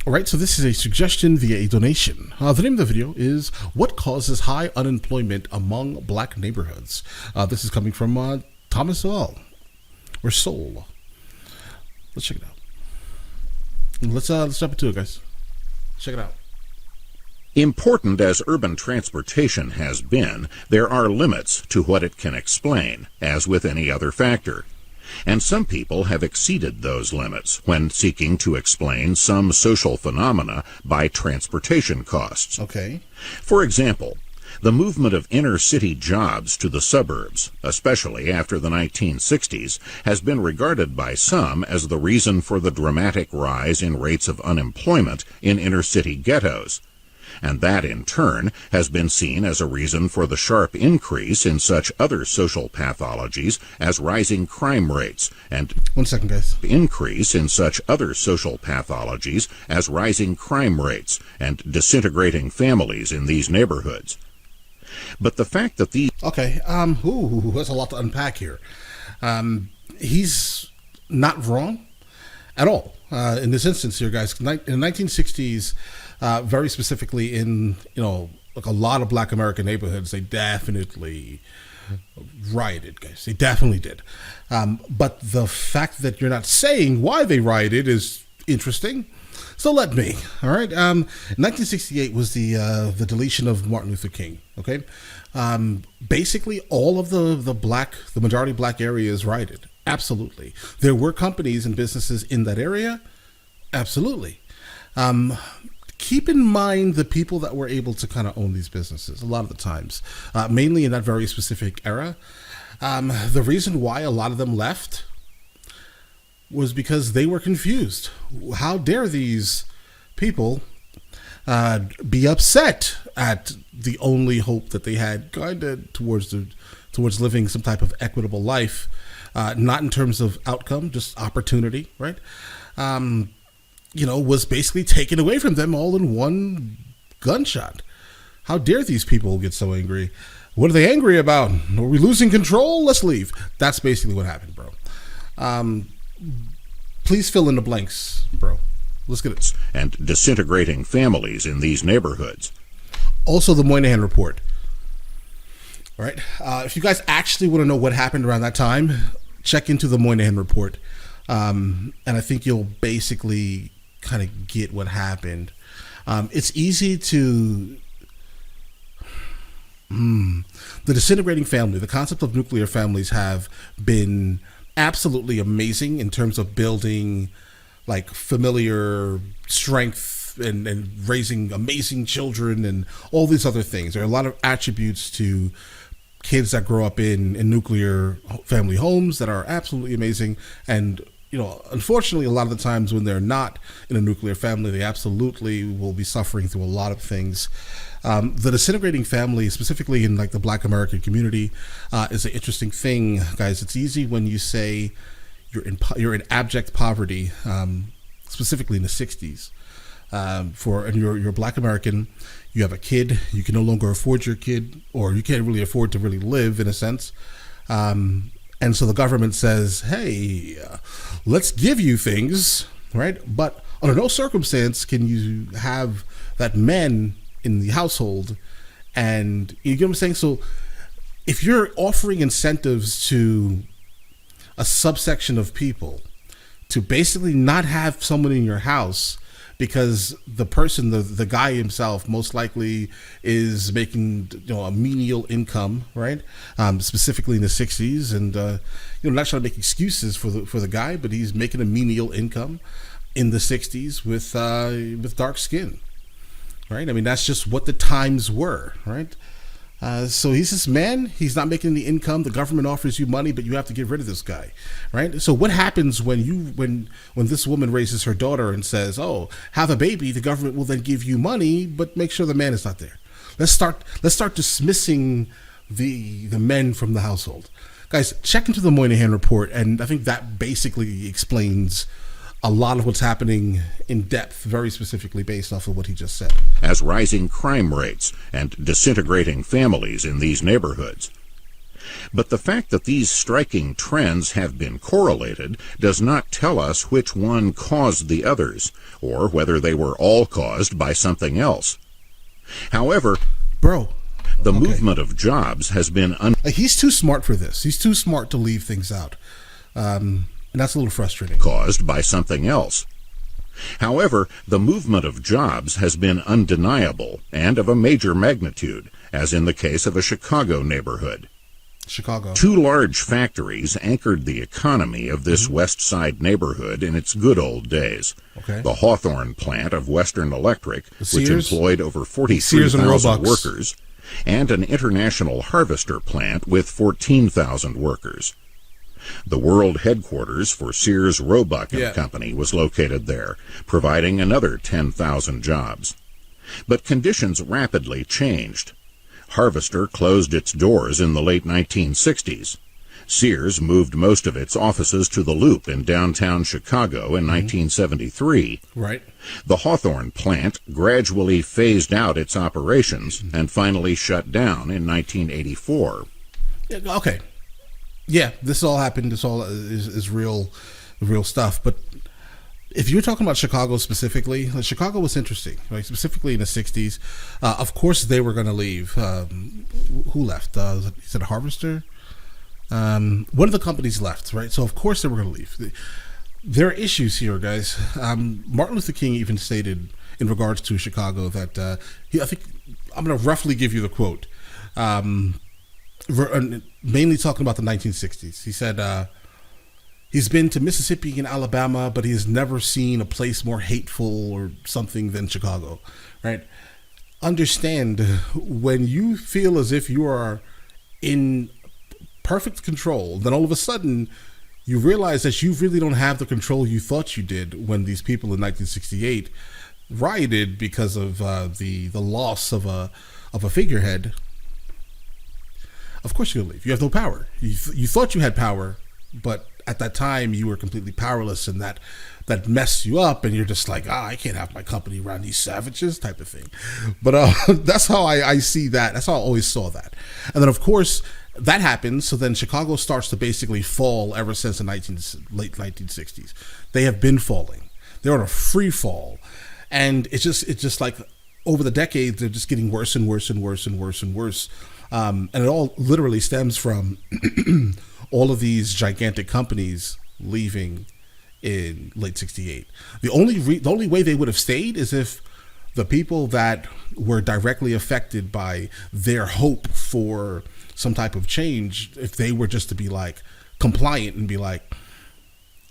Alright, so this is a suggestion via a donation. The name of the video is What Causes High Unemployment Among Black Neighborhoods? This is coming from Thomas Sowell, or Sowell. Let's check it out. Let's jump into it, guys. Check it out. Important as urban transportation has been, there are limits to what it can explain, as with any other factor. And some people have exceeded those limits when seeking to explain some social phenomena by transportation costs. Okay. For example, the movement of inner-city jobs to the suburbs, especially after the 1960s, has been regarded by some as the reason for the dramatic rise in rates of unemployment in inner-city ghettos. And that, in turn, has been seen as a reason for the sharp increase in such other social pathologies as rising crime rates and increase in such other social pathologies as rising crime rates and disintegrating families in these neighborhoods. But the fact that these... Okay, there's a lot to unpack here. He's not wrong at all in this instance here, guys. In the 1960s, very specifically in, like a lot of black American neighborhoods, they definitely rioted, guys. They definitely did. But the fact that you're not saying why they rioted is interesting. So let me, all right? 1968 was the deletion of Martin Luther King, okay? Basically, all of the majority black areas rioted. Absolutely. There were companies and businesses in that area. Absolutely. Keep in mind the people that were able to kind of own these businesses a lot of the times, mainly in that very specific era. The reason why a lot of them left was because they were confused. How dare these people be upset at the only hope that they had kind of towards living some type of equitable life, not in terms of outcome, just opportunity, right? Was basically taken away from them all in one gunshot. How dare these people get so angry? What are they angry about? Are we losing control? Let's leave. That's basically what happened, bro. Please fill in the blanks, bro. Let's get it. And disintegrating families in these neighborhoods. Also, the Moynihan Report. All right. If you guys actually want to know what happened around that time, check into the Moynihan Report. And I think you'll basically kind of get what happened. It's easy to... The disintegrating family, the concept of nuclear families have been absolutely amazing in terms of building like familiar strength and raising amazing children and all these other things. There are a lot of attributes to kids that grow up in nuclear family homes that are absolutely amazing. And unfortunately, a lot of the times when they're not in a nuclear family, they absolutely will be suffering through a lot of things. The disintegrating family, specifically in like the black American community, is an interesting thing, guys. It's easy when you say you're in abject poverty, specifically in the 60s. And you're black American, you have a kid, you can no longer afford your kid, or you can't really afford to really live in a sense. And so the government says, hey, let's give you things, right? But under no circumstance can you have that man in the household. And you get what I'm saying? So if you're offering incentives to a subsection of people to basically not have someone in your house because the person, the guy himself, most likely is making a menial income, right? Specifically in the 60s, and not trying to make excuses for the guy, but he's making a menial income in the 60s with dark skin, right? I mean, that's just what the times were, right? So he's this man, he's not making the income, the government offers you money, but you have to get rid of this guy, right? So what happens when this woman raises her daughter and says, oh, have a baby, the government will then give you money, but make sure the man is not there. Let's start dismissing the men from the household. Guys, check into the Moynihan Report, and I think that basically explains a lot of what's happening in depth, very specifically based off of what he just said. As rising crime rates and disintegrating families in these neighborhoods. But the fact that these striking trends have been correlated does not tell us which one caused the others, or whether they were all caused by something else. However, the movement of jobs has been he's too smart for this. He's too smart to leave things out. And that's a little frustrating. Caused by something else. However, the movement of jobs has been undeniable and of a major magnitude, as in the case of a Chicago neighborhood. Chicago. 2 large factories anchored the economy of this West Side neighborhood in its good old days. The Hawthorne plant of Western Electric, which employed over 43,000 workers, and an International Harvester plant with 14,000 workers. The world headquarters for Sears, Roebuck and Company was located there, providing another 10,000 jobs. But conditions rapidly changed. Harvester closed its doors in the late 1960s. Sears moved most of its offices to the Loop in downtown Chicago in 1973. The Hawthorne plant gradually phased out its operations and finally shut down in 1984. Yeah, this all happened. This all is real stuff. But if you're talking about Chicago specifically, Chicago was interesting, right? Specifically in the 60s. Of course, they were going to leave. Who left? Is it Harvester? One of the companies left, right? So, of course, they were going to leave. There are issues here, guys. Martin Luther King even stated in regards to Chicago that I think I'm going to roughly give you the quote. Mainly talking about the 1960s. He said, he's been to Mississippi and Alabama, but he has never seen a place more hateful or something than Chicago, right? Understand, when you feel as if you are in perfect control, then all of a sudden you realize that you really don't have the control you thought you did when these people in 1968 rioted because of the loss of a figurehead. Of course you're going to leave. You have no power. You thought you had power, but at that time you were completely powerless, and that messed you up, and you're just like, I can't have my company around these savages type of thing. But that's how I see that. That's how I always saw that. And then, of course, that happens. So then Chicago starts to basically fall ever since the late 1960s. They have been falling. They're on a free fall. And it's just like over the decades, they're just getting worse and worse and worse and worse and worse. And it all literally stems from all of these gigantic companies leaving in late 68. The only way they would have stayed is if the people that were directly affected by their hope for some type of change, if they were just to be like compliant and be like,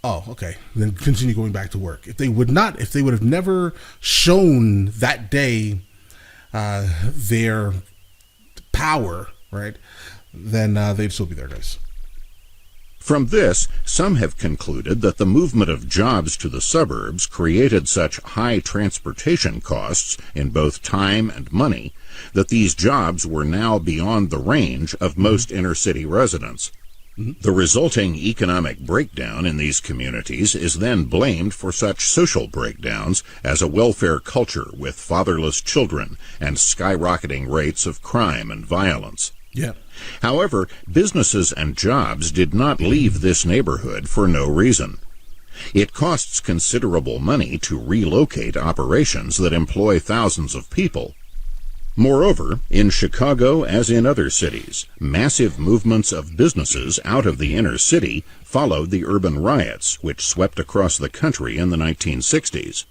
oh, okay, then continue going back to work. If they would have never shown that day their power, right, then they'd still be there, guys. From this, some have concluded that the movement of jobs to the suburbs created such high transportation costs in both time and money that these jobs were now beyond the range of most inner-city residents. The resulting economic breakdown in these communities is then blamed for such social breakdowns as a welfare culture with fatherless children and skyrocketing rates of crime and violence. However, businesses and jobs did not leave this neighborhood for no reason. It costs considerable money to relocate operations that employ thousands of people. Moreover, in Chicago, as in other cities, massive movements of businesses out of the inner city followed the urban riots, which swept across the country in the 1960s.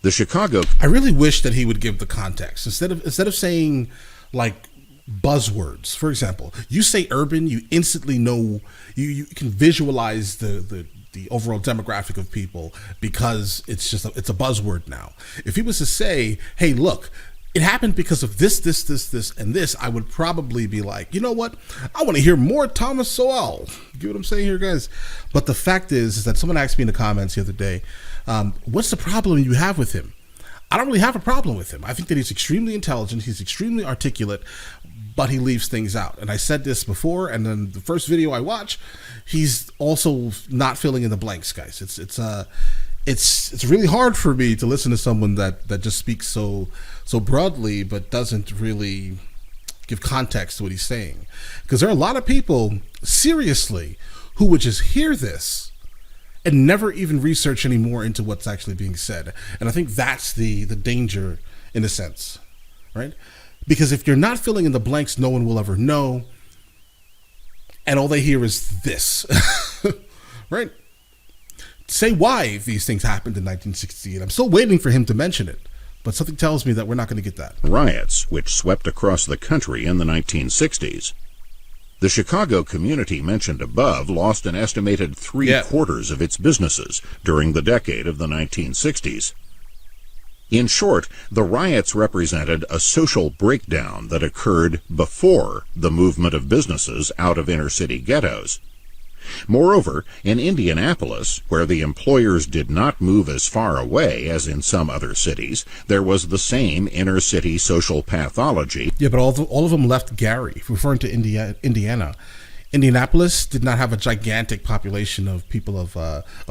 I really wish that he would give the context instead of saying like buzzwords. For example, you say urban, you instantly know, you can visualize the overall demographic of people because it's a buzzword now. If he was to say, hey, look, it happened because of this, and this, I would probably be like, you know what? I want to hear more Thomas Sowell. You get what I'm saying here, guys? But the fact is that someone asked me in the comments the other day, what's the problem you have with him? I don't really have a problem with him. I think that he's extremely intelligent. He's extremely articulate, but he leaves things out. And I said this before, and then the first video I watch, he's also not filling in the blanks, guys. It's really hard for me to listen to someone that just speaks so broadly, but doesn't really give context to what he's saying. Because there are a lot of people, seriously, who would just hear this and never even research any more into what's actually being said. And I think that's the danger, in a sense, right? Because if you're not filling in the blanks, no one will ever know. And all they hear is this, right? Say why these things happened in 1968. I'm still waiting for him to mention it, but something tells me that we're not going to get that. Riots, which swept across the country in the 1960s. The Chicago community mentioned above lost an estimated three-quarters of its businesses during the decade of the 1960s. In short, the riots represented a social breakdown that occurred before the movement of businesses out of inner-city ghettos. Moreover, in Indianapolis, where the employers did not move as far away as in some other cities, there was the same inner-city social pathology. Yeah, but all of them left Gary. Referring to Indiana, Indianapolis did not have a gigantic population of people of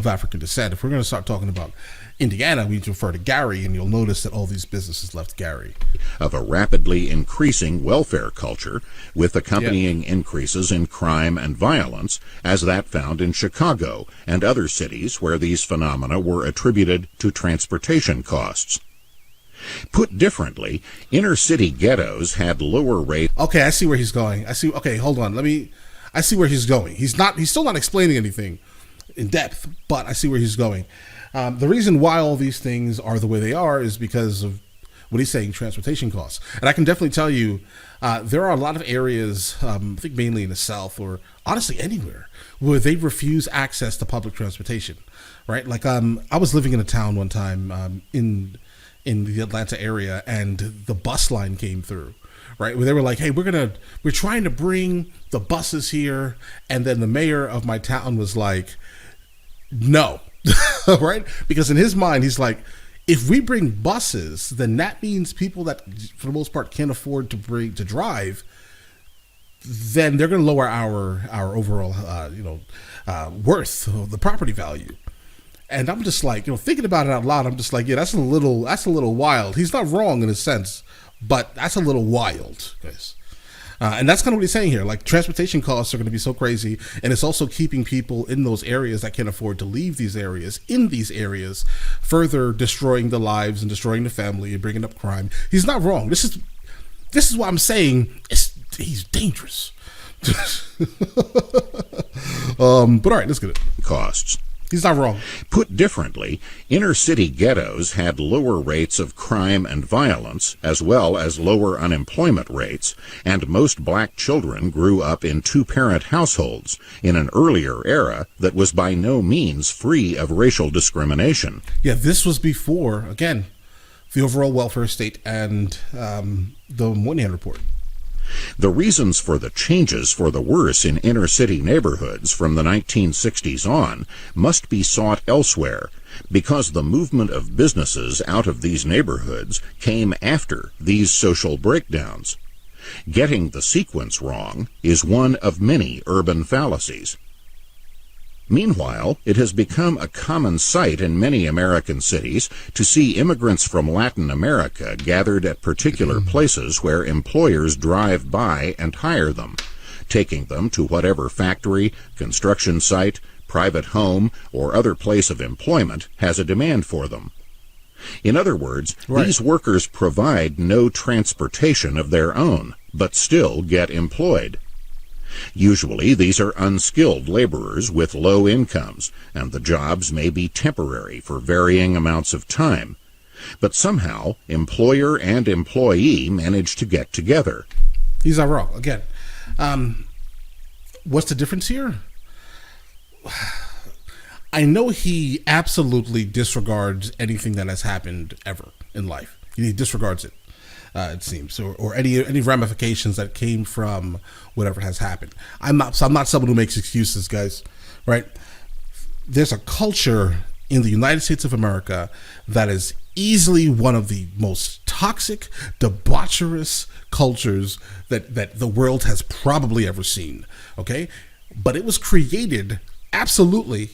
African descent. If we're going to start talking about Indiana, we refer to Gary, and you'll notice that all these businesses left Gary. Of a rapidly increasing welfare culture, with accompanying increases in crime and violence, as that found in Chicago and other cities where these phenomena were attributed to transportation costs. Put differently, inner-city ghettos had lower rates. Okay, I see where he's going. Okay, hold on. I see where he's going. He's still not explaining anything in depth, but I see where he's going. The reason why all these things are the way they are is because of what he's saying, transportation costs. And I can definitely tell you, there are a lot of areas, I think mainly in the South or honestly anywhere, where they refuse access to public transportation, right? Like I was living in a town one time in the Atlanta area, and the bus line came through, right? Where they were like, hey, we're trying to bring the buses here. And then the mayor of my town was like, no. Right? Because in his mind, he's like, if we bring buses, then that means people that, for the most part, can't afford to drive, then they're going to lower our overall, worth of the property value. And I'm just like, thinking about it out loud, I'm just like, yeah, that's a little wild. He's not wrong in a sense, but that's a little wild, guys. And that's kind of what he's saying here. Like, transportation costs are going to be so crazy, and it's also keeping people in those areas that can't afford to leave these areas, further destroying the lives and destroying the family and bringing up crime. He's not wrong. This is why I'm saying he's dangerous. But all right, let's get it. Costs. He's not wrong. Put differently, inner-city ghettos had lower rates of crime and violence, as well as lower unemployment rates, and most black children grew up in two-parent households in an earlier era that was by no means free of racial discrimination. Yeah, this was before, again, the overall welfare state and the Moynihan Report. The reasons for the changes for the worse in inner-city neighborhoods from the 1960s on must be sought elsewhere, because the movement of businesses out of these neighborhoods came after these social breakdowns. Getting the sequence wrong is one of many urban fallacies. Meanwhile, it has become a common sight in many American cities to see immigrants from Latin America gathered at particular places where employers drive by and hire them, taking them to whatever factory, construction site, private home, or other place of employment has a demand for them. In other words, these workers provide no transportation of their own, but still get employed. Usually these are unskilled laborers with low incomes, and the jobs may be temporary for varying amounts of time. But somehow, employer and employee manage to get together. He's not wrong. Again, what's the difference here? I know he absolutely disregards anything that has happened ever in life. He disregards it. It seems, or any ramifications that came from whatever has happened. I'm not someone who makes excuses, guys. Right? There's a culture in the United States of America that is easily one of the most toxic, debaucherous cultures that the world has probably ever seen. Okay, but it was created absolutely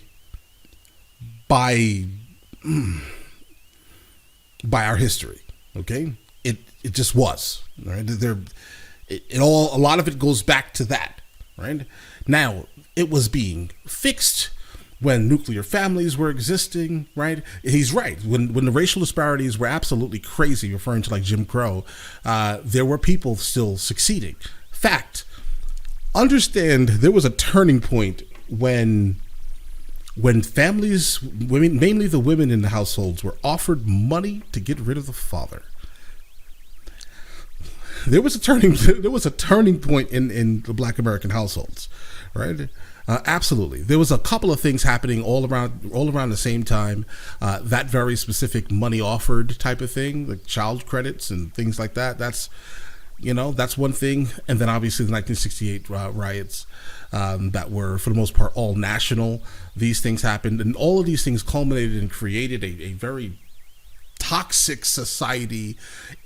by our history. Okay. It just was. Right? A lot of it goes back to that, right? Now, it was being fixed when nuclear families were existing, right? He's right. When the racial disparities were absolutely crazy, referring to like Jim Crow, there were people still succeeding. Fact. Understand there was a turning point when families, women, mainly the women in the households, were offered money to get rid of the father. There was a turning point in the Black American households, right? Absolutely. There was a couple of things happening all around the same time. That very specific money offered type of thing, like child credits and things like that. That's one thing. And then obviously the 1968 riots that were, for the most part, all national. These things happened, and all of these things culminated and created a very toxic society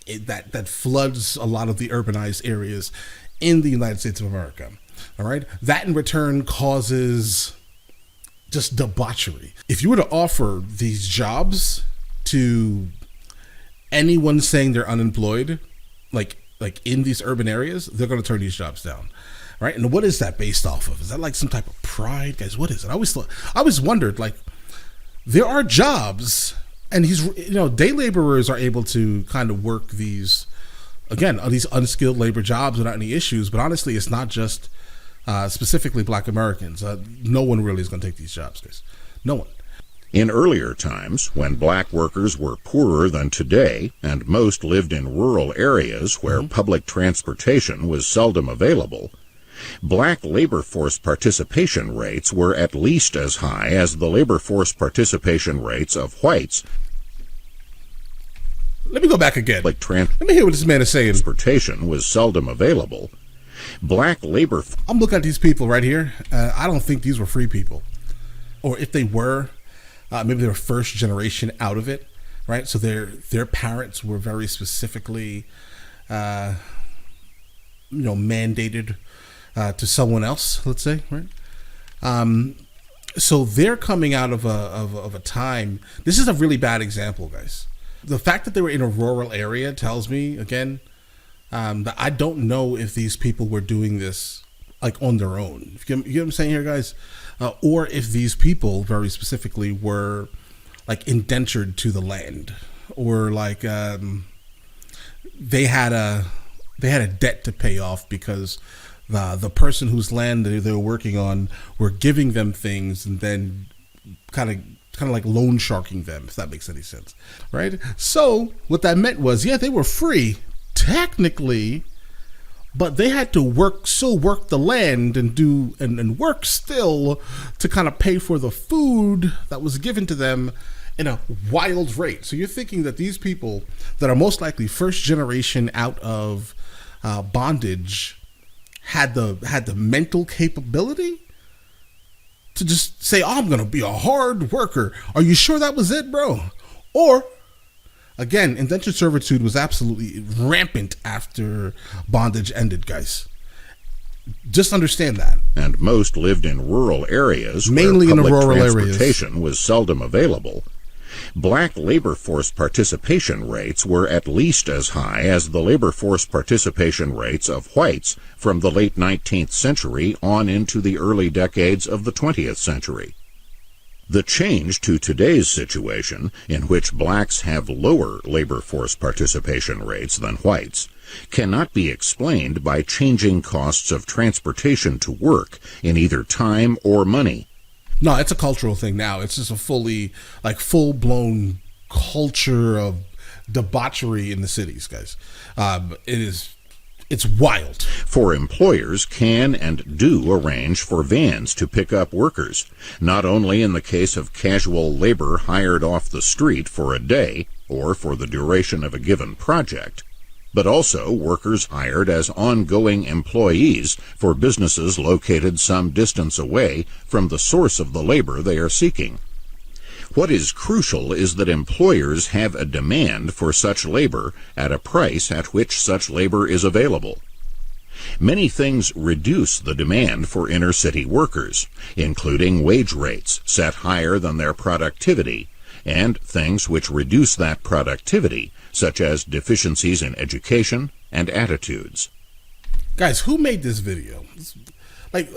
that floods a lot of the urbanized areas in the United States of America. All right. That in return causes just debauchery. If you were to offer these jobs to anyone saying they're unemployed, like in these urban areas, they're going to turn these jobs down. Right. And what is that based off of? Is that like some type of pride, guys? What is it? I always wondered, like, there are jobs, and day laborers are able to kind of work these unskilled labor jobs without any issues. But honestly, it's not just specifically Black Americans. No one really is going to take these jobs, guys. No one. In earlier times, when black workers were poorer than today, and most lived in rural areas where public transportation was seldom available, black labor force participation rates were at least as high as the labor force participation rates of whites. Let me go back again. Let me hear what this man is saying. Transportation was seldom available. Black labor... I'm looking at these people right here. I don't think these were free people. Or if they were, maybe they were first generation out of it, right? So their parents were very specifically, mandated to someone else, let's say, right? So they're coming out of a time. This is a really bad example, guys. The fact that they were in a rural area tells me, again, that I don't know if these people were doing this like on their own. You get what I'm saying here, guys? Or if these people very specifically were like indentured to the land, or like they had a debt to pay off because the person whose land they were working on were giving them things and then kind of like loan sharking them, if that makes any sense, right? So what that meant was, yeah, they were free technically, but they had to work the land and work still to kind of pay for the food that was given to them in a wild rate. So you're thinking that these people that are most likely first generation out of bondage had the mental capability to just say, oh, I'm going to be a hard worker. Are you sure that was it, bro? Or, again, indentured servitude was absolutely rampant after bondage ended, guys. Just understand that. And most lived in rural areas, mainly where in the rural transportation areas was seldom available. Black labor force participation rates were at least as high as the labor force participation rates of whites from the late 19th century on into the early decades of the 20th century. The change to today's situation, in which blacks have lower labor force participation rates than whites, cannot be explained by changing costs of transportation to work in either time or money. No, it's a cultural thing now. It's just a full-blown culture of debauchery in the cities, guys. It's wild. For employers can and do arrange for vans to pick up workers, not only in the case of casual labor hired off the street for a day or for the duration of a given project, but also workers hired as ongoing employees for businesses located some distance away from the source of the labor they are seeking. What is crucial is that employers have a demand for such labor at a price at which such labor is available. Many things reduce the demand for inner-city workers, including wage rates set higher than their productivity, and things which reduce that productivity, such as deficiencies in education and attitudes. Guys, who made this video? Like,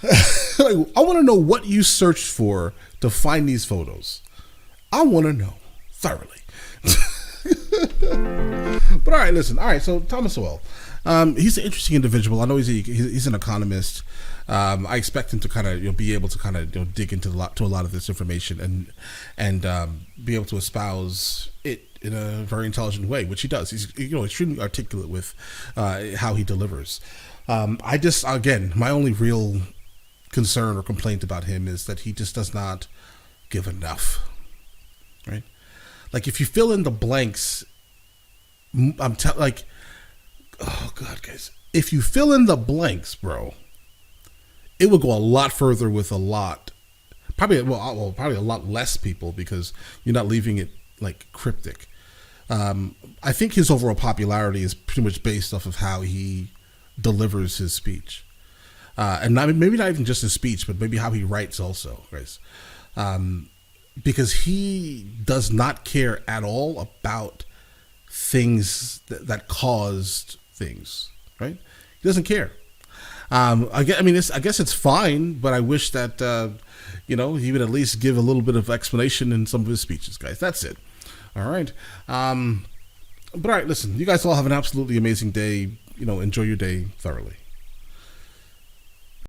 I want to know what you searched for to find these photos. I want to know thoroughly. But all right, listen. All right, so Thomas Sowell, he's an interesting individual. I know he's an economist. I expect him to kind of be able to kind of dig into a lot of this information and be able to espouse it in a very intelligent way, which he does. He's extremely articulate with how he delivers. I just, again, my only real concern or complaint about him is that he just does not give enough, right? Like, if you fill in the blanks, oh God, guys, if you fill in the blanks, bro, it would go a lot further with probably a lot less people, because you're not leaving it like cryptic. I think his overall popularity is pretty much based off of how he delivers his speech. And maybe not even just his speech, but maybe how he writes also, guys. Because he does not care at all about things that caused things, right? He doesn't care. I guess it's fine, but I wish that, he would at least give a little bit of explanation in some of his speeches, guys. That's it. All right. But all right, listen, you guys all have an absolutely amazing day. Enjoy your day thoroughly.